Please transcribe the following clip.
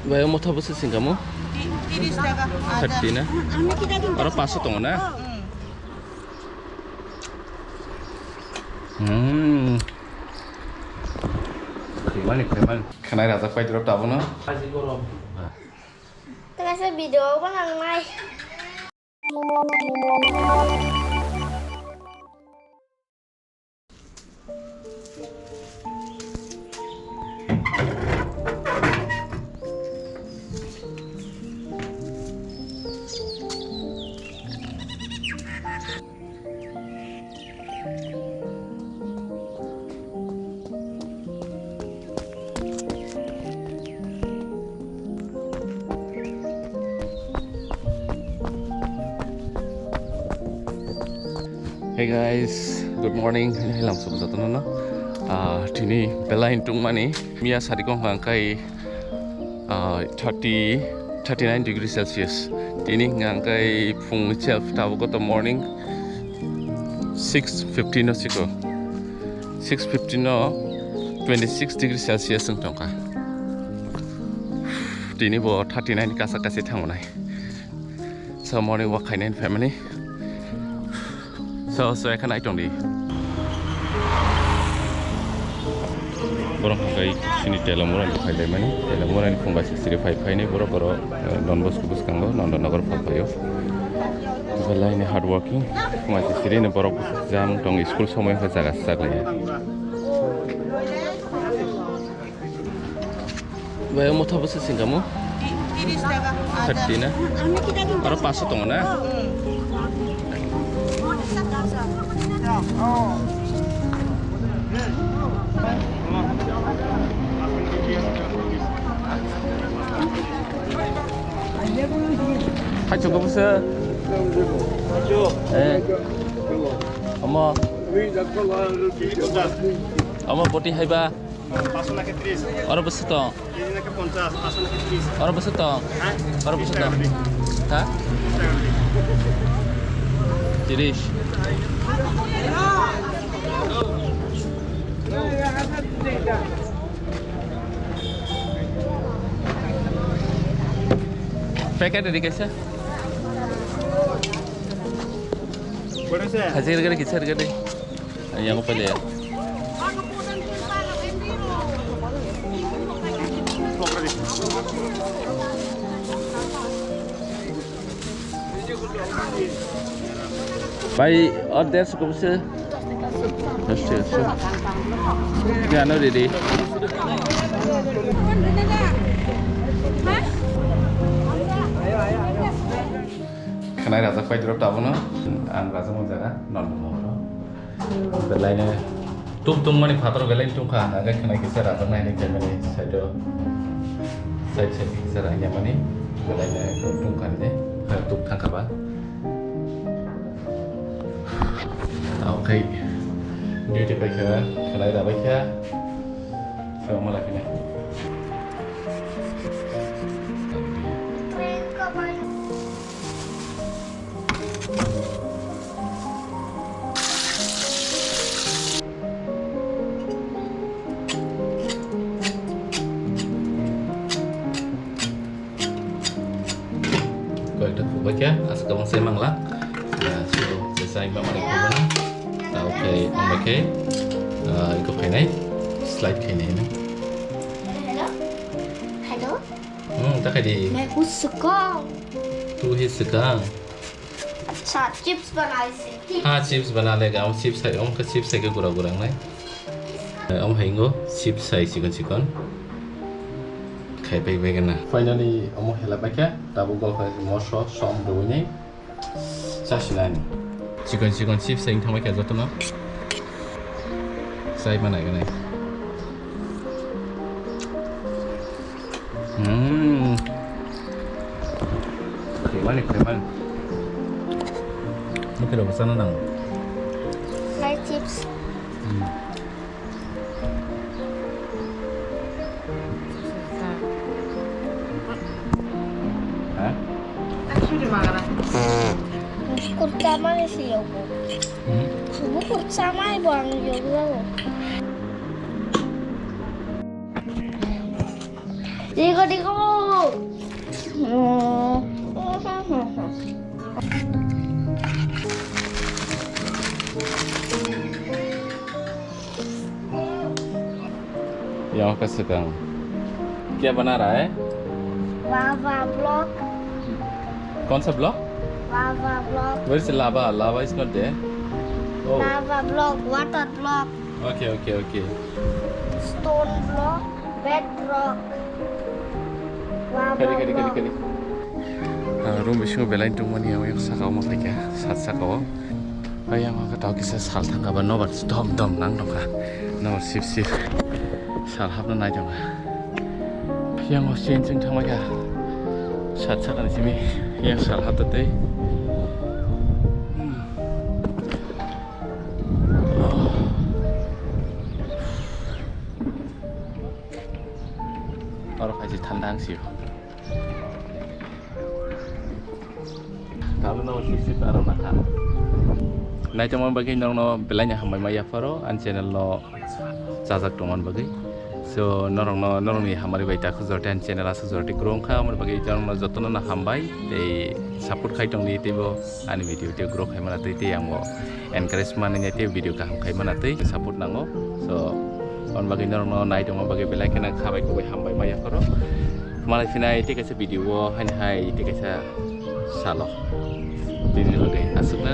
Bayar motor besar sih kamu? 30 টাকা 30 na? Orang 500 tong na? Kreman. Kanai rasa kue drop tahu no? Aji korom. Tengah saya video apa nang mai? Hey guys, good morning. Ini langsung satu nana. Dini bela intung mani. Mia sarikong ngangkai 39 degrees Celsius. Dini ngangkai pung self tahu kota morning 6:15 siko. 6:15 26 degrees Celsius ngtongka. Dini bo 39 kasa kasi thangonai. So morning walk kainin family. So I can item di. Borong kai sini telamuran di file mana? Telamuran pun basi siri file ini borong non bos kubus kanggo non nagar papayo. Bela ini hard working. Masih siri ini borong jam tong school somai jaga ya. Bayar motor besar sih kamu? 30 টাকা 30 na? Orang 500 tong na? Hai coba besar. Amma. Amma poti hai ba. Orang besar tong. Orang besar tong. Orang besar tong. Hah? Tirish. Paket dari कैसे? Hasil gede kisar gede. Yang apa ya? Baik, order cukup sih. Terus. Gano Didi? Kanai rasa kue drop tahu no? An rasa mau jaga non mau. Belainya tum mani fator belain tum kah? Agak kanai kisah rasa main ini kemana? Saya kisah rasa mani belainya tum kan ini tum tangkap apa? Okay. Dia tipe kanai dah baik ya. Saya mau lagi ni. Kau dah buat ya? Asal kamu saya manglah. So selesai memang ada mana? Okay, okay. Ikut kini, slide kini ni. Hello. Tak kadi. मैं कुछ सुखाऊं. तू ही सिखा. अच्छा चिप्स बनाए से. हाँ चिप्स बना लेगा. हम चिप्स है. हम का चिप्स है के गुरा नहीं. हम हैंगो चिप्स है चिकन. खाई पे kan na. Finally, हम हेला बाkia. Tabu gol है मौसो सॉम दो नहीं. साशिनानी. Chicken chips yang thang kayak gitu no. Saya mana kan ni? Kreman. Ini kalau besar nang. Like chips. Hah? Kursa mana sih ya bu? Semua kursa mana buang juga bu? Digo. Yang apa sekarang? क्या बना रहा है? Lava block. कौन सा block? Lava block. Where is the lava? Lava is not there. Oh. Lava block. Water block. Okay. Stone block. Bedrock. Lava block. Kali. Room bising belain tu mani yang sakau mak lagi sat sakau. Ayam aku tahu kisah sal tangga ban nomor dom nang dongka. Nomor sip. Sal hab na naik dongka. Yang osin ceng tang lagi. Sat sakan sini yang sal hab tadi. Orang kaji tandang sih. Kalau nomor sisi taruh nakal. Nah cuma bagi norong belanya hamai maya faro an channel no jajak tongan bagi. So norong ni hamari baita khuzorte an channel asa zorte grong kha amar bagi norong no jotono na hambai ei support khai tong ni tebo ani video te grow khai mana te yang mo encouragement ni te video ka ham khai mana te support nango. So on bagi norong no nai tong bagi belai kena khabai ko hambai maya faro. Malai finai te kaisa video hai te kaisa salo. Video lagi asukna